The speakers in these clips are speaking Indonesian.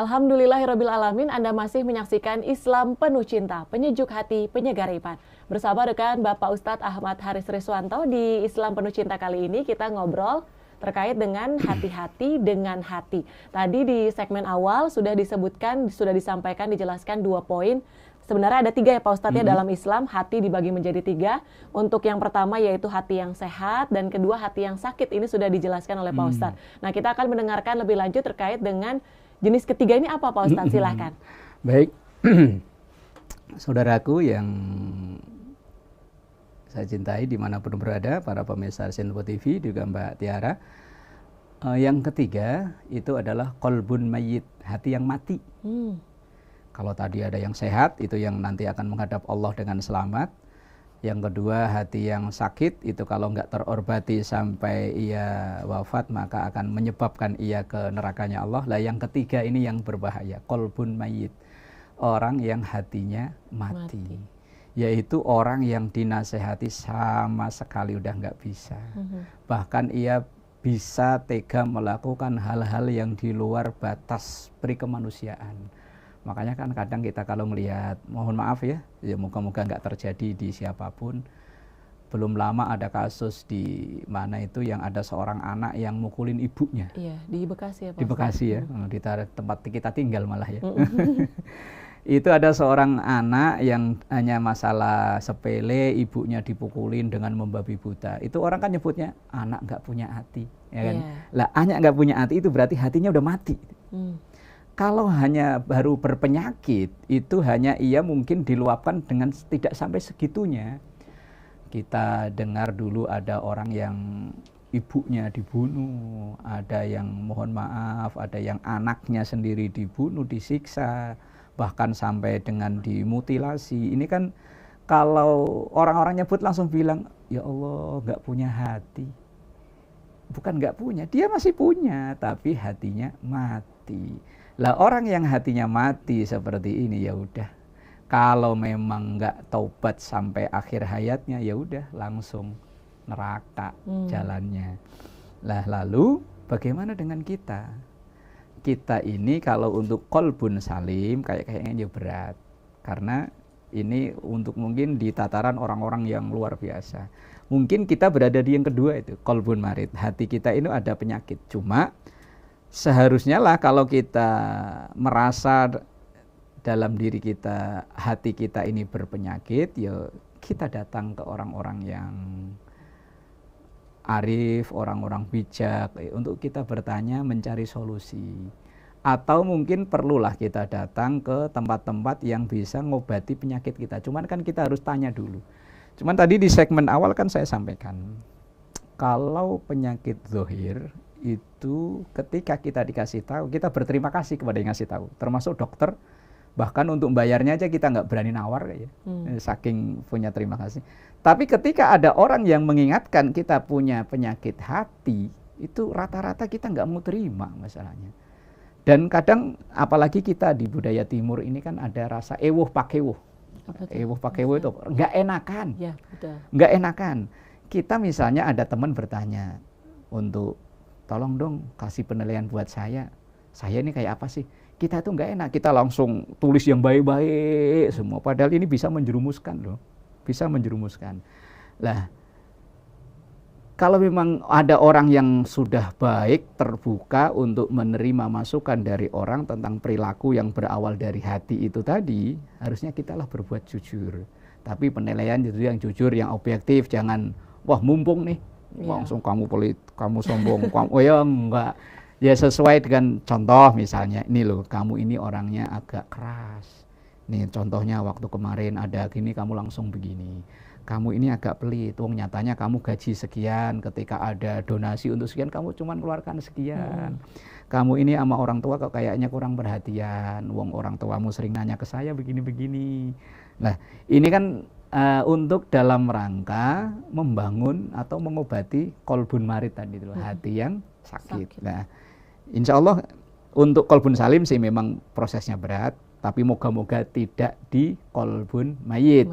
Alhamdulillahirabbil alamin, Anda masih menyaksikan Islam Penuh Cinta, penyejuk hati, penyegar iman. Bersama dengan Bapak Ustadz Ahmad Haris Riswanto di Islam Penuh Cinta kali ini kita ngobrol terkait dengan hati-hati dengan hati. Tadi di segmen awal sudah disebutkan, sudah disampaikan, dijelaskan 2 poin. Sebenarnya ada 3 ya Pak Ustadz ya dalam Islam, hati dibagi menjadi 3. Untuk yang pertama yaitu hati yang sehat, dan kedua hati yang sakit. Ini sudah dijelaskan oleh Pak Ustadz. Nah, kita akan mendengarkan lebih lanjut terkait dengan jenis ketiga ini apa Pak Ustadz? Silahkan. Baik, saudaraku yang saya cintai dimanapun berada, para pemirsa Sinpo TV, juga Mbak Tiara. Yang ketiga itu adalah qalbun mayyit, hati yang mati. Kalau tadi ada yang sehat, itu yang nanti akan menghadap Allah dengan selamat. Yang kedua, hati yang sakit, itu kalau nggak terobati sampai ia wafat, maka akan menyebabkan ia ke nerakanya Allah. Lah yang ketiga ini yang berbahaya, qalbun mayyit, orang yang hatinya mati. Yaitu orang yang dinasehati sama sekali udah nggak bisa. Bahkan ia bisa tega melakukan hal-hal yang di luar batas perikemanusiaan. Makanya kan kadang kita kalau melihat, mohon maaf ya moga-moga nggak terjadi di siapapun. Belum lama ada kasus di mana itu yang ada seorang anak yang mukulin ibunya. Iya, di Bekasi ya Pak. Di Bekasi ya, di tempat kita tinggal malah ya. Itu ada seorang anak yang hanya masalah sepele, ibunya dipukulin dengan membabi buta. Itu orang kan nyebutnya anak nggak punya hati, ya kan? Lah anak nggak punya hati itu berarti hatinya udah mati. Kalau hanya baru berpenyakit, itu hanya ia mungkin diluapkan dengan tidak sampai segitunya. Kita dengar dulu ada orang yang ibunya dibunuh, ada yang mohon maaf, ada yang anaknya sendiri dibunuh, disiksa, bahkan sampai dengan dimutilasi. Ini kan kalau orang-orang nyebut langsung bilang, ya Allah nggak punya hati. Bukan nggak punya, dia masih punya, tapi hatinya mati. Lah orang yang hatinya mati seperti ini ya udah, kalau memang nggak taubat sampai akhir hayatnya ya udah langsung neraka jalannya. Lah lalu bagaimana dengan kita? Kita ini kalau untuk qalbun salim kayaknya berat, karena ini untuk mungkin di tataran orang-orang yang luar biasa. Mungkin kita berada di yang kedua itu, qalbun marid, hati kita ini ada penyakit. Cuma seharusnya lah kalau kita merasa dalam diri kita, hati kita ini berpenyakit, ya kita datang ke orang-orang yang arif, orang-orang bijak, untuk kita bertanya, mencari solusi. Atau mungkin perlulah kita datang ke tempat-tempat yang bisa ngobati penyakit kita. Cuman kan kita harus tanya dulu. Cuman tadi di segmen awal kan saya sampaikan, kalau penyakit zahir itu ketika kita dikasih tahu, kita berterima kasih kepada yang ngasih tahu, termasuk dokter. Bahkan untuk bayarnya aja kita nggak berani nawar ya, saking punya terima kasih. Tapi ketika ada orang yang mengingatkan kita punya penyakit hati, itu rata-rata kita nggak mau terima masalahnya. Dan kadang apalagi kita di budaya timur ini kan ada rasa ewuh pakewuh. Ewuh pakewuh itu nggak enakan, ya, betul. Nggak enakan. Kita misalnya ada teman bertanya untuk tolong dong kasih penilaian buat saya ini kayak apa sih? Kita tuh nggak enak, kita langsung tulis yang baik-baik semua, padahal ini bisa menjerumuskan loh, bisa menjerumuskan. Lah, kalau memang ada orang yang sudah baik, terbuka untuk menerima masukan dari orang tentang perilaku yang berawal dari hati itu tadi, harusnya kita lah berbuat jujur. Tapi penilaian itu yang jujur, yang objektif, jangan wah mumpung nih, langsung kamu pelit, kamu sombong, kamu, oh ya enggak. Ya sesuai dengan contoh misalnya, ini loh kamu ini orangnya agak keras. Nih contohnya waktu kemarin ada gini kamu langsung begini. Kamu ini agak pelit, wong nyatanya kamu gaji sekian, ketika ada donasi untuk sekian kamu cuma keluarkan sekian. Kamu ini sama orang tua kok kayaknya kurang perhatian, wong orang tuamu sering nanya ke saya begini-begini. Nah ini kan untuk dalam rangka membangun atau mengobati qalbun marid tadi itu, hati yang sakit. Nah, insya Allah untuk qalbun salim sih memang prosesnya berat, tapi moga-moga tidak di qalbun mayyit.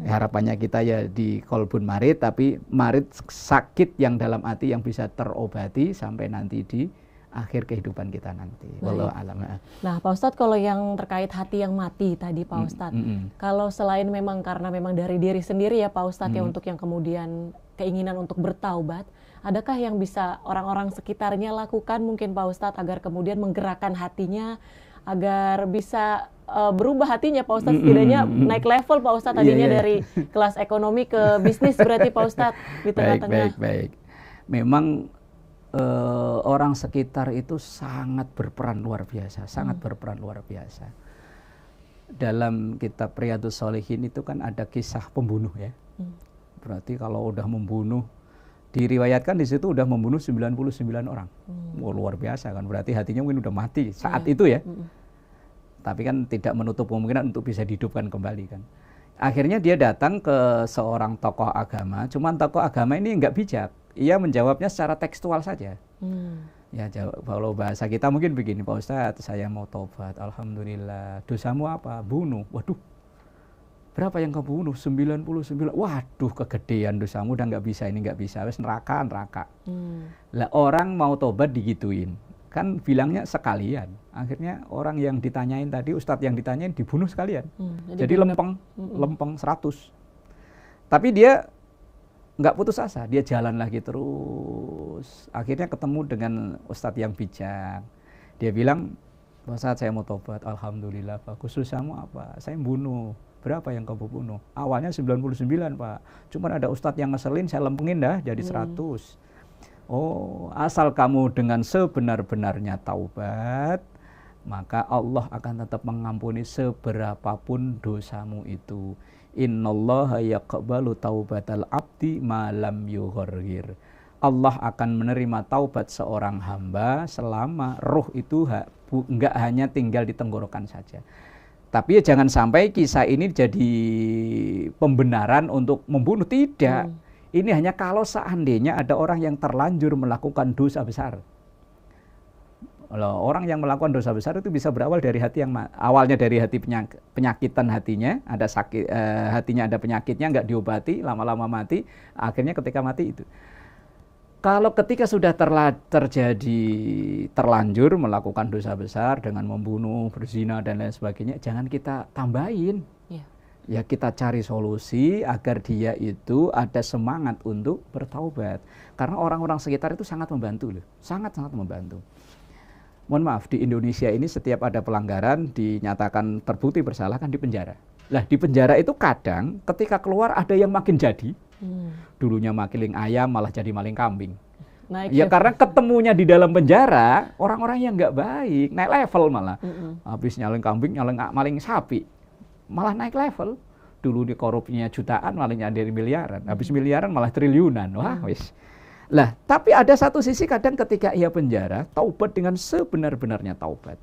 Harapannya kita ya di qalbun marid, tapi marid sakit yang dalam hati yang bisa terobati sampai nanti di akhir kehidupan kita nanti. Wallahu a'lam. Nah, Pak Ustadz, kalau yang terkait hati yang mati tadi, Pak Ustadz, kalau selain memang karena memang dari diri sendiri ya Pak Ustadz ya, untuk yang kemudian keinginan untuk bertaubat, adakah yang bisa orang-orang sekitarnya lakukan mungkin Pak Ustadz agar kemudian menggerakkan hatinya, agar bisa berubah hatinya Pak Ustadz, setidaknya naik level Pak Ustadz tadinya dari kelas ekonomi ke bisnis berarti Pak Ustadz di tengah-tengah. Baik. Memang orang sekitar itu sangat berperan luar biasa, berperan luar biasa. Dalam kitab Riyadhus Shalihin itu kan ada kisah pembunuh ya. Berarti kalau udah membunuh, diriwayatkan di situ udah membunuh 99 orang. Luar biasa kan, berarti hatinya mungkin udah mati saat itu ya. Tapi kan tidak menutup kemungkinan untuk bisa dihidupkan kembali kan. Akhirnya dia datang ke seorang tokoh agama, cuman tokoh agama ini nggak bijak. Ia menjawabnya secara tekstual saja. Ya, kalau bahasa kita mungkin begini, Pak Ustadz, saya mau tobat, alhamdulillah. Dosamu apa? Bunuh. Waduh, berapa yang kau bunuh? 99. Waduh, kegedean dosamu, udah nggak bisa, ini nggak bisa. Wes neraka. Lah orang mau tobat digituin. Kan bilangnya sekalian. Akhirnya orang yang ditanyain tadi, Ustadz yang ditanyain dibunuh sekalian. Jadi lempeng 100. Tapi dia nggak putus asa, dia jalan lagi terus. Akhirnya ketemu dengan Ustadz yang bijak. Dia bilang, Pak Ustadz, saya mau tobat, alhamdulillah Pak. Dosamu apa? Saya bunuh. Berapa yang kamu bunuh? Awalnya 99 Pak. Cuman ada Ustadz yang ngeselin, saya lempengin dah jadi 100. Oh, asal kamu dengan sebenar-benarnya taubat, maka Allah akan tetap mengampuni seberapapun dosamu itu. Innallaha yaqbalu taubatal abdi ma lam yughargir. Allah akan menerima taubat seorang hamba selama roh itu enggak hanya tinggal di tenggorokan saja. Tapi ya jangan sampai kisah ini jadi pembenaran untuk membunuh, tidak. Ini hanya kalau seandainya ada orang yang terlanjur melakukan dosa besar. Orang yang melakukan dosa besar itu bisa berawal dari hati yang awalnya dari hati penyakitan hatinya, ada sakit, hatinya ada penyakitnya, nggak diobati, lama-lama mati, akhirnya ketika mati itu. Kalau ketika sudah terlanjur melakukan dosa besar dengan membunuh, berzina dan lain sebagainya, jangan kita tambahin. Ya kita cari solusi agar dia itu ada semangat untuk bertaubat. Karena orang-orang sekitar itu sangat membantu loh, sangat-sangat membantu. Mohon maaf, di Indonesia ini setiap ada pelanggaran dinyatakan terbukti bersalah kan dipenjara. Lah di penjara itu kadang ketika keluar ada yang makin jadi. Dulunya makiling ayam malah jadi maling kambing. Ya karena ketemunya di dalam penjara orang-orang yang nggak baik, naik level malah. Habis nyaling kambing, maling sapi. Malah naik level. Dulu di korupsinya jutaan, malah nyari miliaran. Habis miliaran malah triliunan. Wah, wis. Lah, tapi ada satu sisi kadang ketika ia penjara, taubat dengan sebenar-benarnya taubat.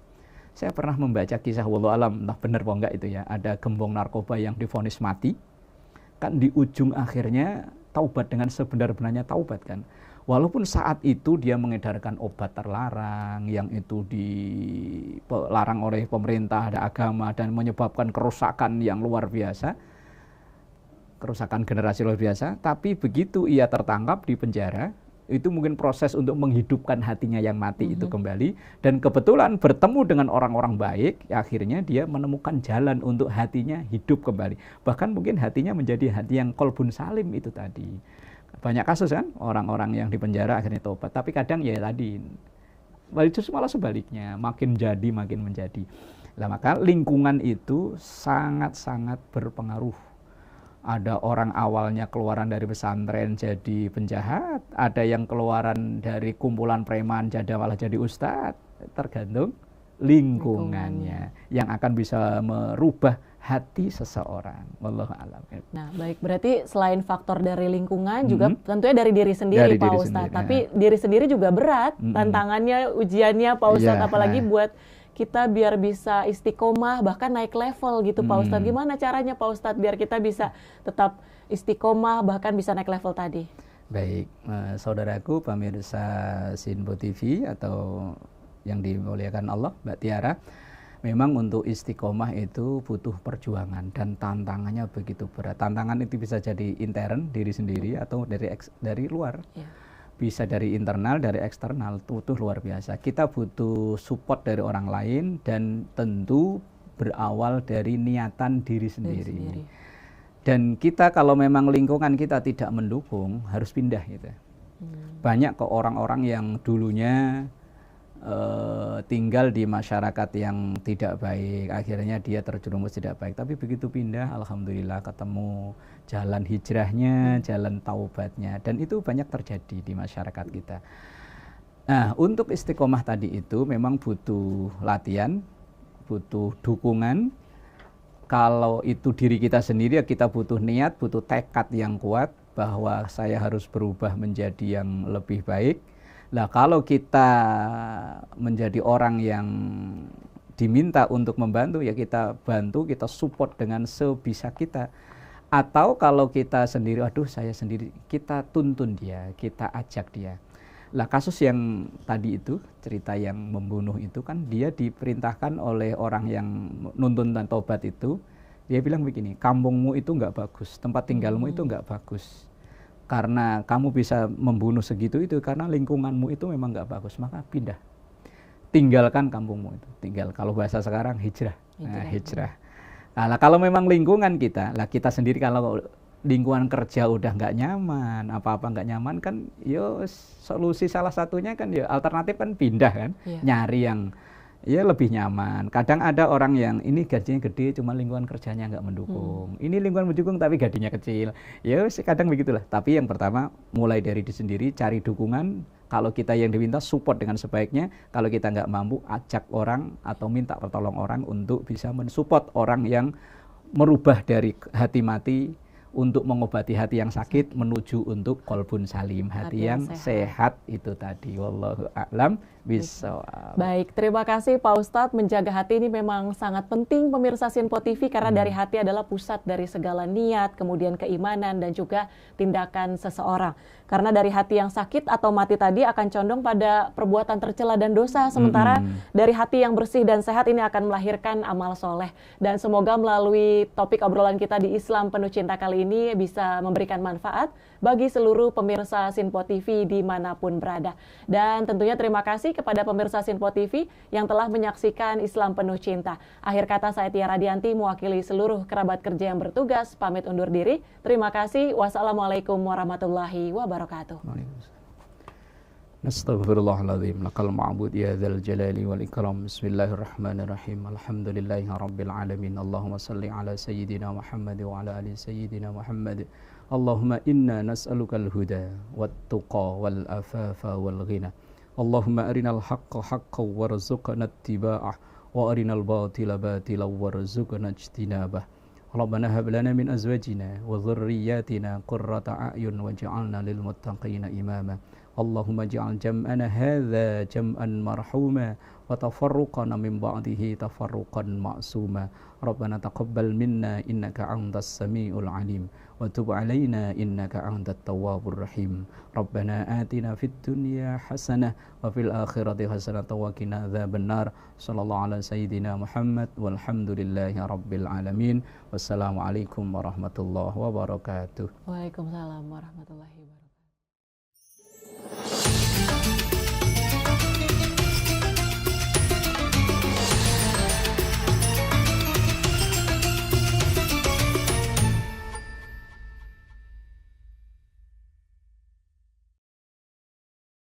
Saya pernah membaca kisah, wallahu alam, entah benar apa enggak itu ya, ada gembong narkoba yang divonis mati. Kan di ujung akhirnya taubat dengan sebenar-benarnya taubat kan. Walaupun saat itu dia mengedarkan obat terlarang yang itu dilarang oleh pemerintah, ada agama dan menyebabkan kerusakan yang luar biasa, kerusakan generasi luar biasa, tapi begitu ia tertangkap di penjara, itu mungkin proses untuk menghidupkan hatinya yang mati itu kembali, dan kebetulan bertemu dengan orang-orang baik, akhirnya dia menemukan jalan untuk hatinya hidup kembali. Bahkan mungkin hatinya menjadi hati yang qalbun salim itu tadi. Banyak kasus kan, orang-orang yang di penjara akhirnya tobat. Tapi kadang ya tadi, justru malah sebaliknya, makin jadi makin menjadi. Nah, maka lingkungan itu sangat-sangat berpengaruh. Ada orang awalnya keluaran dari pesantren jadi penjahat, ada yang keluaran dari kumpulan preman malah jadi ustadz, tergantung lingkungannya yang akan bisa merubah hati seseorang. Wallahu a'lam. Nah, baik, berarti selain faktor dari lingkungan juga tentunya dari diri sendiri, Pak Ustadz. Tapi diri sendiri juga berat tantangannya, ujiannya Pak Ustadz, apalagi buat kita biar bisa istiqomah bahkan naik level gitu Pak Ustadz. Gimana caranya Pak Ustadz biar kita bisa tetap istiqomah bahkan bisa naik level tadi? Baik, saudaraku pemirsa Sinbo TV atau yang dimuliakan Allah, Mbak Tiara, memang untuk istiqomah itu butuh perjuangan dan tantangannya begitu berat. Tantangan itu bisa jadi intern diri sendiri atau dari luar. bisa dari internal, dari eksternal, butuh luar biasa. Kita butuh support dari orang lain dan tentu berawal dari niatan diri sendiri. Dan kita kalau memang lingkungan kita tidak mendukung, harus pindah gitu. Banyak kok orang-orang yang dulunya tinggal di masyarakat yang tidak baik, akhirnya dia terjerumus tidak baik, tapi begitu pindah, alhamdulillah ketemu jalan hijrahnya, jalan taubatnya, dan itu banyak terjadi di masyarakat kita. Nah, untuk istiqomah tadi itu memang butuh latihan, butuh dukungan. Kalau itu diri kita sendiri, ya kita butuh niat, butuh tekad yang kuat bahwa saya harus berubah menjadi yang lebih baik. Nah, kalau kita menjadi orang yang diminta untuk membantu, ya kita bantu, kita support dengan sebisa kita. Atau kalau kita sendiri, aduh saya sendiri, kita tuntun dia, kita ajak dia. Lah kasus yang tadi itu, cerita yang membunuh itu kan dia diperintahkan oleh orang yang nuntun dan tobat itu, dia bilang begini, kampungmu itu nggak bagus, tempat tinggalmu itu nggak bagus. Karena kamu bisa membunuh segitu itu karena lingkunganmu itu memang nggak bagus, maka pindah, tinggalkan kampungmu itu, tinggal, kalau bahasa sekarang hijrah. Nah, hijrah. Nah, kalau memang lingkungan kita, lah kita sendiri kalau lingkungan kerja udah nggak nyaman, apa-apa nggak nyaman kan, yo solusi salah satunya kan, yo alternatif kan pindah kan, nyari yang ya lebih nyaman. Kadang ada orang yang ini gajinya gede cuma lingkungan kerjanya nggak mendukung. Ini lingkungan mendukung tapi gajinya kecil. Ya kadang begitulah. Tapi yang pertama mulai dari diri sendiri, cari dukungan. Kalau kita yang diminta support dengan sebaiknya. Kalau kita nggak mampu, ajak orang atau minta pertolong orang untuk bisa mensupport orang yang merubah dari hati mati untuk mengobati hati yang sakit menuju untuk qalbun salim, hati yang sehat itu tadi. Wallahu a'lam bishawab. Baik, terima kasih Pak Ustadz. Menjaga hati ini memang sangat penting pemirsa Sinpo TV karena dari hati adalah pusat dari segala niat, kemudian keimanan dan juga tindakan seseorang. Karena dari hati yang sakit atau mati tadi akan condong pada perbuatan tercela dan dosa, sementara dari hati yang bersih dan sehat ini akan melahirkan amal soleh. Dan semoga melalui topik obrolan kita di Islam Penuh Cinta kali ini bisa memberikan manfaat bagi seluruh pemirsa Sinpo TV dimanapun berada. Dan tentunya terima kasih kepada pemirsa Sinpo TV yang telah menyaksikan Islam Penuh Cinta. Akhir kata saya Tia Radianti mewakili seluruh kerabat kerja yang bertugas pamit undur diri. Terima kasih. Wassalamualaikum warahmatullahi wabarakatuh. Nastaghfirullahaladzim, lakal ma'bud ya dzal jalali wal ikram. Bismillahirrahmanirrahim. Alhamdulillahi rabbil alamin. Allahumma salli ala sayyidina Muhammad wa ala ali sayyidina Muhammad. Allahumma inna nas'alukal huda wat tuqa wal afafa wal ghina. Allahumma arinal haqqa haqqan warzuqna ittiba'ah wa arinal batila batilan warzuqna ijtinabah. Rabbana hab lana min azwajina wa dhurriyyatina qurrata a'yun waj'alna lil muttaqina imama. Allahumma ij'al jam'ana hadza jam'an marhuma wa tafarruqana min ba'dihi tafarruqan ma'suma. Rabbana taqabbal minna innaka antas samiul alim wa tub alaina innaka antat tawwabur rahim. Rabbana atina fid dunya hasanah wa fil akhirati hasanah wa qina adzabannar. Sallallahu ala sayyidina Muhammad walhamdulillahi rabbil alamin. Wassalamualaikum warahmatullahi wabarakatuh. Waalaikumsalam warahmatullahi wabarakatuh.